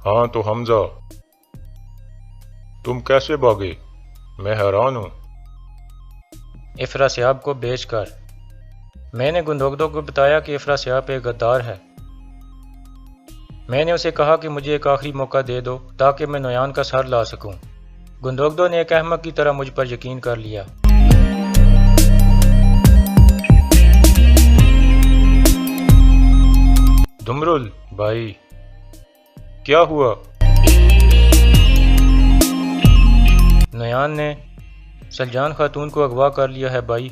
हाँ तो हमजा, तुम कैसे भागे? मैं हैरान हूँ। इफ्रासियाब को बेचकर। मैंने गुंदोगदो को बताया कि इफ्रासियाब एक गद्दार है। मैंने उसे कहा कि मुझे एक आखिरी मौका दे दो ताकि मैं नोयान का सर ला सकूं। गुंदोगदो ने एक अहमक की तरह मुझ पर यकीन कर लिया। दुमरुल भाई, क्या हुआ? नोयान ने सलजान खातून को अगवा कर लिया है भाई।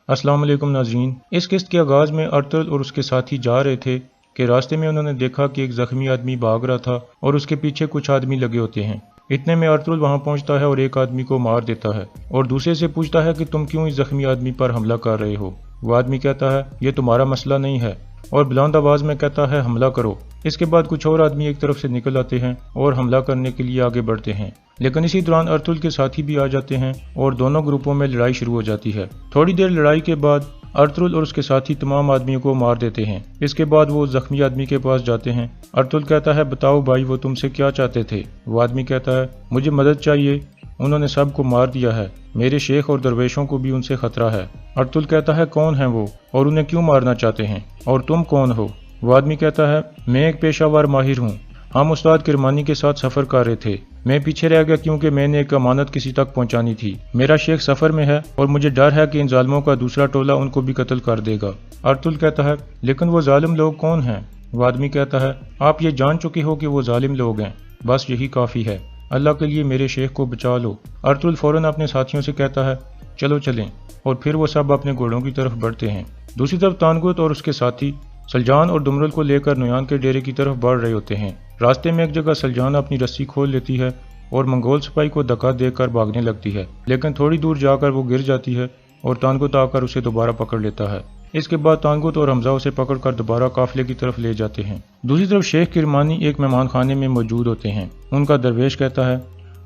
अस्सलाम वालेकुम नाज़रीन। इस किस्त के आगाज़ में अर्तुल और उसके साथी जा रहे थे कि रास्ते में उन्होंने देखा कि एक ज़ख्मी आदमी भाग रहा था और उसके पीछे कुछ आदमी लगे होते हैं। इतने में अर्तुल वहां पहुंचता है और एक आदमी को मार देता है और दूसरे से पूछता है कि तुम क्यों इस ज़ख्मी आदमी पर हमला कर रहे हो। वो आदमी कहता है ये तुम्हारा मसला नहीं है और बुलंद आवाज़ में कहता है हमला करो। इसके बाद कुछ और आदमी एक तरफ से निकल आते हैं और हमला करने के लिए आगे बढ़ते हैं, लेकिन इसी दौरान अर्तुल के साथी भी आ जाते हैं और दोनों ग्रुपों में लड़ाई शुरू हो जाती है। थोड़ी देर लड़ाई के बाद अर्तुल और उसके साथी तमाम आदमियों को मार देते हैं। इसके बाद वो जख्मी आदमी के पास जाते हैं। अर्तुल कहता है बताओ भाई वो तुमसे क्या चाहते थे? वो आदमी कहता है मुझे मदद चाहिए, उन्होंने सबको मार दिया है, मेरे शेख और दरवेशों को भी उनसे खतरा है। अर्तुल कहता है कौन है वो और उन्हें क्यों मारना चाहते हैं और तुम कौन हो? वो आदमी कहता है मैं एक पेशावर माहिर हूँ, हम उस्ताद किरमानी के साथ सफ़र कर रहे थे, मैं पीछे रह गया क्योंकि मैंने एक अमानत किसी तक पहुंचानी थी। मेरा शेख सफ़र में है और मुझे डर है कि इन जालिमों का दूसरा टोला उनको भी कत्ल कर देगा। अर्तुल कहता है लेकिन वो जालिम लोग कौन हैं? वो आदमी कहता है आप ये जान चुके हो कि वो जालिम लोग हैं, बस यही काफ़ी है, अल्लाह के लिए मेरे शेख को बचा लो। अर्तुल फौरन अपने साथियों से कहता है चलो चलें, और फिर वो सब अपने घोड़ों की तरफ बढ़ते हैं। दूसरी तरफ तानगुत और उसके साथी सलजान और दुमरुल को लेकर नोयान के डेरे की तरफ बढ़ रहे होते हैं। रास्ते में एक जगह सलजान अपनी रस्सी खोल लेती है और मंगोल सिपाही को धक्का देकर भागने लगती है, लेकिन थोड़ी दूर जाकर वो गिर जाती है और तानगुत आकर उसे दोबारा पकड़ लेता है। इसके बाद तानगुत और हमजा उसे पकड़कर दोबारा काफिले की तरफ ले जाते हैं। दूसरी तरफ शेख किरमानी एक मेहमान खाने में मौजूद होते हैं। उनका दरवेश कहता है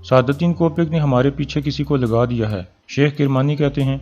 सादुद्दीन कोपिक ने हमारे पीछे किसी को लगा दिया है। शेख किरमानी कहते हैं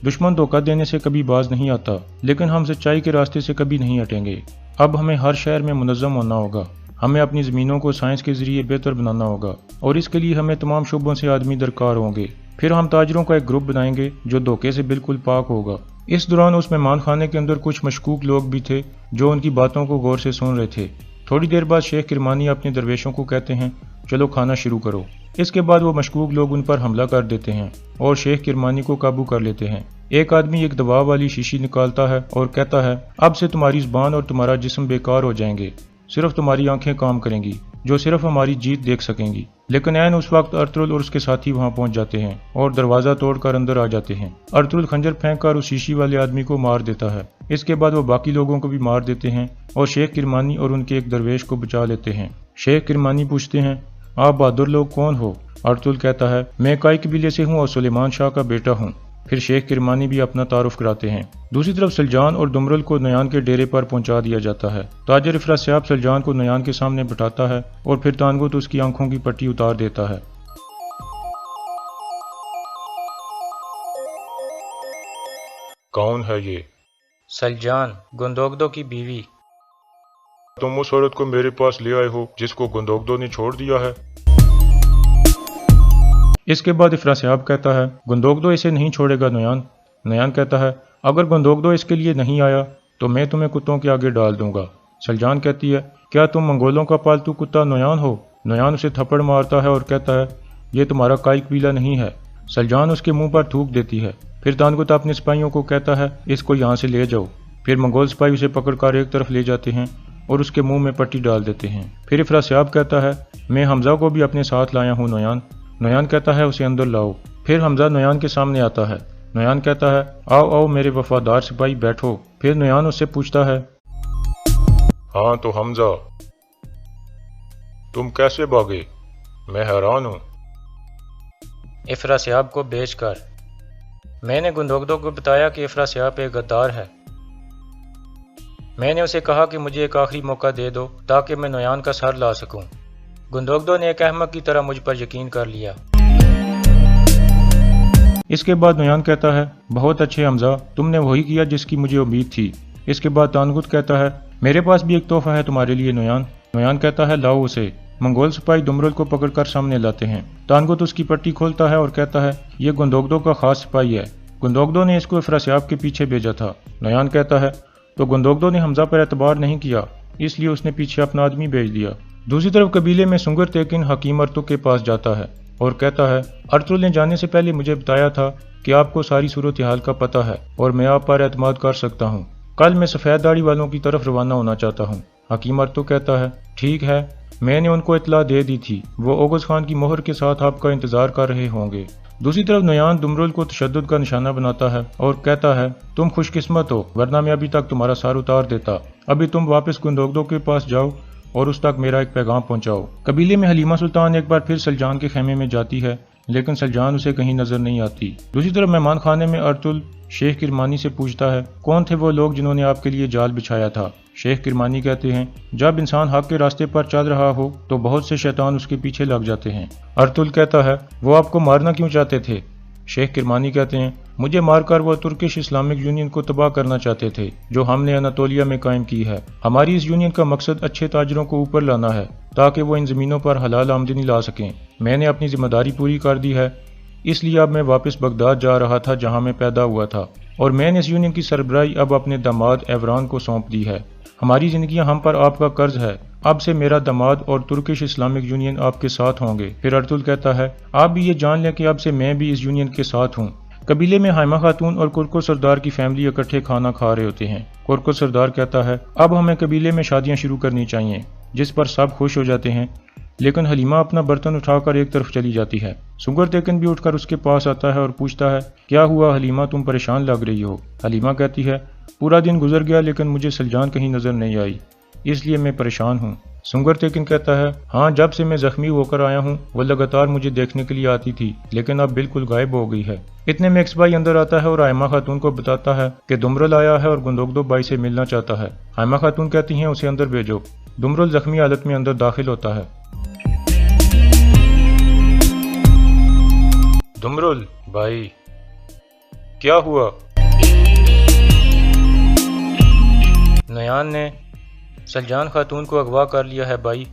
दुश्मन धोखा देने से कभी बाज नहीं आता, लेकिन हम सच्चाई के रास्ते से कभी नहीं हटेंगे। अब हमें हर शहर में मुनज़्ज़म होना होगा, हमें अपनी ज़मीनों को साइंस के जरिए बेहतर बनाना होगा और इसके लिए हमें तमाम शुबों से आदमी दरकार होंगे। फिर हम ताजरों का एक ग्रुप बनाएंगे जो धोखे से बिल्कुल पाक होगा। इस दौरान उस मेहमान खाने के अंदर कुछ मशकूक लोग भी थे जो उनकी बातों को गौर से सुन रहे थे। थोड़ी देर बाद शेख किरमानी अपने दरवेशों को कहते हैं चलो खाना शुरू करो। इसके बाद वो मशकूक लोग उन पर हमला कर देते हैं और शेख किरमानी को काबू कर लेते हैं। एक आदमी एक दवा वाली शीशी निकालता है और कहता है अब से तुम्हारी जुबान और तुम्हारा जिस्म बेकार हो जाएंगे, सिर्फ तुम्हारी आंखें काम करेंगी जो सिर्फ हमारी जीत देख सकेंगी। लेकिन ऐन उस वक्त अर्तुल और उसके साथी वहां पहुंच जाते हैं और दरवाजा तोड़कर अंदर आ जाते हैं। अर्तुल खंजर फेंककर उस शीशी वाले आदमी को मार देता है। इसके बाद वो बाकी लोगों को भी मार देते हैं और शेख किरमानी और उनके एक दरवेश को बचा लेते हैं। शेख किरमानी पूछते हैं आप बहादुर लोग कौन हो? अर्तुल कहता है मैं काई कबीले से हूँ और सुलेमान शाह का बेटा हूँ। फिर शेख किरमानी भी अपना तारुफ कराते हैं। दूसरी तरफ सलजान और दुमरुल को नोयान के डेरे पर पहुंचा दिया जाता है। ताजर इफ्रासियाब सलजान को नोयान के सामने बिठाता है और फिर तानगुत उसकी आंखों की पट्टी उतार देता है। कौन है ये? सलजान, गुंदोगदो की बीवी। तुम उस औरत को मेरे पास ले आए हो जिसको गुंदोगदो ने छोड़ दिया है? इसके बाद इफ्रासियाब कहता है गुंदोगदो इसे नहीं छोड़ेगा नोयान। नोयान कहता है अगर गुंदोगदो इसके लिए नहीं आया तो मैं तुम्हें कुत्तों के आगे डाल दूंगा। सलजान कहती है क्या तुम मंगोलों का पालतू कुत्ता नोयान हो? नोयान उसे थप्पड़ मारता है और कहता है ये तुम्हारा काई कबीला नहीं है। सलजान उसके मुंह पर थूक देती है। फिर तानगुत अपने सिपाहियों को कहता है इसको यहाँ से ले जाओ। फिर मंगोल सिपाही उसे पकड़कर एक तरफ ले जाते हैं और उसके मुंह में पट्टी डाल देते हैं। फिर इफ्रासियाब कहता है मैं हमजा को भी अपने साथ लाया हूँ नोयान। नोयान कहता है उसे अंदर लाओ। फिर हमजा नोयान के सामने आता है। नोयान कहता है आओ आओ मेरे वफादार सिपाही बैठो। फिर नोयान उससे पूछता है हाँ तो हमजा, तुम कैसे भागे? मैं हैरान हूँ। इफ्रासियाब को बेचकर। मैंने गुंदोगदो को बताया कि इफ्रासियाब एक गद्दार है। मैंने उसे कहा कि मुझे एक आखिरी मौका दे दो ताकि मैं नोयान का सर ला सकूं। गुंदोगदो ने एक अहमक की तरह मुझ पर यकीन कर लिया। इसके बाद नोयान कहता है बहुत अच्छे हमजा, तुमने वही किया जिसकी मुझे उम्मीद थी। اس کے بعد تانگوت کہتا ہے میرے پاس بھی ایک تحفہ ہے تمہارے لیے نویان۔ نویان کہتا ہے لاؤ اسے۔ منگول سپاہی دمرل کو پکڑ کر سامنے لاتے ہیں۔ تانگوت اس کی پٹی کھولتا ہے اور کہتا ہے یہ گندوگدو کا خاص سپاہی ہے، گندوگدو نے اس کو افراسیاب کے پیچھے بھیجا تھا۔ نویان کہتا ہے تو گندوگدو نے حمزہ پر اعتبار نہیں کیا، اس لیے اس نے پیچھے اپنا آدمی بھیج دیا۔ دوسری طرف قبیلے میں سنگر تیکن حکیم ارتو کے پاس جاتا ہے اور کہتا ہے ارتل نے جانے سے پہلے مجھے بتایا تھا کہ آپ کو ساری صورتحال کا پتہ ہے اور میں آپ پر اعتماد کر سکتا ہوں۔ کل میں سفید داڑھی والوں کی طرف روانہ ہونا چاہتا ہوں۔ حکیم ارتو کہتا ہے ٹھیک ہے، میں نے ان کو اطلاع دے دی تھی، وہ اوغز خان کی مہر کے ساتھ آپ کا انتظار کر رہے ہوں گے۔ دوسری طرف نویان دمرل کو تشدد کا نشانہ بناتا ہے اور کہتا ہے تم خوش قسمت ہو، ورنہ میں ابھی تک تمہارا سر اتار دیتا۔ ابھی تم واپس گندوگدو کے پاس جاؤ اور اس تک میرا ایک پیغام پہنچاؤ۔ قبیلے میں حلیمہ سلطان ایک بار پھر سلجان کے خیمے میں جاتی ہے، لیکن سلجان اسے کہیں نظر نہیں آتی۔ دوسری طرف مہمان خانے میں ارتل شیخ کرمانی سے پوچھتا ہے کون تھے وہ لوگ جنہوں نے آپ کے لیے جال بچھایا تھا؟ شیخ کرمانی کہتے ہیں جب انسان حق کے راستے پر چل رہا ہو تو بہت سے شیطان اس کے پیچھے لگ جاتے ہیں۔ ارتل کہتا ہے وہ آپ کو مارنا کیوں چاہتے تھے؟ شیخ کرمانی کہتے ہیں مجھے مار کر وہ ترکش اسلامک یونین کو تباہ کرنا چاہتے تھے جو ہم نے اناتولیا میں قائم کی ہے۔ ہماری اس یونین کا مقصد اچھے تاجروں کو اوپر لانا ہے تاکہ وہ ان زمینوں پر حلال آمدنی لا سکیں۔ میں نے اپنی ذمہ داری پوری کر دی ہے، اس لیے اب میں واپس بغداد جا رہا تھا جہاں میں پیدا ہوا تھا، اور میں نے اس یونین کی سربراہی اب اپنے داماد ایوران کو سونپ دی ہے۔ ہماری زندگیاں ہم پر آپ کا قرض ہے، اب سے میرا داماد اور ترکش اسلامک یونین آپ کے ساتھ ہوں گے۔ پھر ارتل کہتا ہے آپ بھی یہ جان لیں کہ اب سے میں بھی اس یونین کے ساتھ ہوں۔ قبیلے میں حائمہ خاتون اور کرکو سردار کی فیملی اکٹھے کھانا کھا رہے ہوتے ہیں۔ کرکو سردار کہتا ہے اب ہمیں قبیلے میں شادیاں شروع کرنی چاہیے، جس پر سب خوش ہو جاتے ہیں، لیکن حلیمہ اپنا برتن اٹھا کر ایک طرف چلی جاتی ہے۔ سنگر تیکن بھی اٹھ کر اس کے پاس آتا ہے اور پوچھتا ہے کیا ہوا حلیمہ، تم پریشان لگ رہی ہو؟ حلیمہ کہتی ہے پورا دن گزر گیا لیکن مجھے سلجان کہیں نظر نہیں آئی، اس لیے میں پریشان ہوں۔ سنگر تیکن کہتا ہے ہاں جب سے میں زخمی ہو کر آیا ہوں وہ لگاتار مجھے دیکھنے کے لیے آتی تھی لیکن اب بالکل غائب ہو گئی ہے۔ اتنے میں ایکس بھائی اندر آتا ہے اور حائمہ خاتون کو بتاتا ہے کہ دمرل آیا ہے اور گندوگدو بائی سے ملنا چاہتا ہے۔ حائمہ خاتون کہتی ہیں اسے اندر بھیجو۔ دمرل زخمی حالت میں اندر داخل ہوتا ہے۔ دمرل بھائی کیا ہوا؟ نویان نے سلجان خاتون کو اغوا کر لیا ہے بھائی۔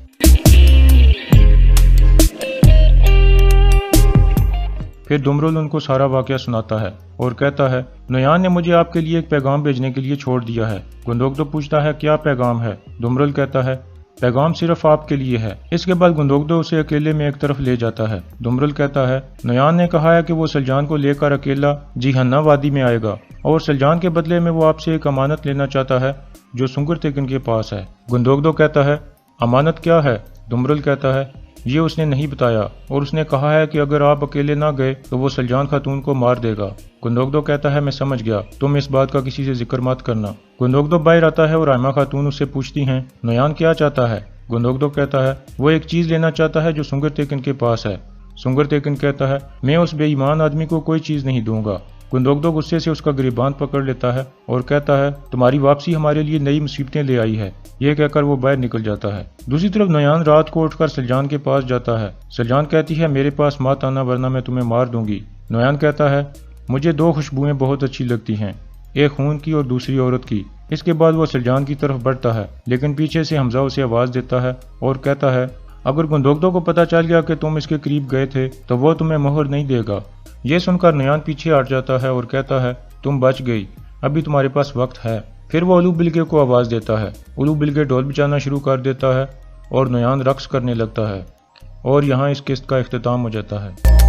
پھر دمرل ان کو سارا واقعہ سناتا ہے اور کہتا ہے نویان نے مجھے آپ کے لیے ایک پیغام بھیجنے کے لیے چھوڑ دیا ہے۔ گندوگدو پوچھتا ہے کیا پیغام ہے؟ دمرل کہتا ہے پیغام صرف آپ کے لیے ہے۔ اس کے بعد گندوگدو اسے اکیلے میں ایک طرف لے جاتا ہے۔ دمرل کہتا ہے نویان نے کہا ہے کہ وہ سلجان کو لے کر اکیلا جیہنہ وادی میں آئے گا اور سلجان کے بدلے میں وہ آپ سے ایک امانت لینا چاہتا ہے جو سنگر تیکن کے پاس ہے۔ گندوگدو کہتا ہے امانت کیا ہے؟ دمرل کہتا ہے یہ اس نے نہیں بتایا اور اس نے کہا ہے کہ اگر آپ اکیلے نہ گئے تو وہ سلجان خاتون کو مار دے گا۔ گندوگدو کہتا ہے میں سمجھ گیا، تم اس بات کا کسی سے ذکر مت کرنا۔ گندوگدو باہر آتا ہے اور حائمہ خاتون اس سے پوچھتی ہیں نویان کیا چاہتا ہے؟ گندوگدو کہتا ہے وہ ایک چیز لینا چاہتا ہے جو سنگر تیکن کے پاس ہے۔ سنگر تیکن کہتا ہے میں اس بے ایمان آدمی کو کوئی چیز نہیں دوں گا۔ گندوگدو غصے سے اس کا گریبان پکڑ لیتا ہے اور کہتا ہے تمہاری واپسی ہمارے لیے نئی مصیبتیں لے آئی ہے۔ یہ کہہ کر وہ باہر نکل جاتا ہے۔ دوسری طرف نویان رات کو اٹھ کر سلجان کے پاس جاتا ہے۔ سلجان کہتی ہے میرے پاس مت آنا ورنہ میں تمہیں مار دوں گی۔ نویان کہتا ہے مجھے دو خوشبوئیں بہت اچھی لگتی ہیں، ایک خون کی اور دوسری عورت کی۔ اس کے بعد وہ سلجان کی طرف بڑھتا ہے لیکن پیچھے سے حمزہ اسے آواز دیتا ہے اور کہتا ہے اگر گندوگدو کو پتہ چل گیا کہ تم اس کے قریب گئے تھے تو وہ تمہیں مہر نہیں دے گا۔ یہ سن کر نویان پیچھے ہٹ جاتا ہے اور کہتا ہے تم بچ گئی، ابھی تمہارے پاس وقت ہے۔ پھر وہ الو بلگے کو آواز دیتا ہے۔ الو بلگے ڈھول بجانا شروع کر دیتا ہے اور نویان رقص کرنے لگتا ہے، اور یہاں اس قسط کا اختتام ہو جاتا ہے۔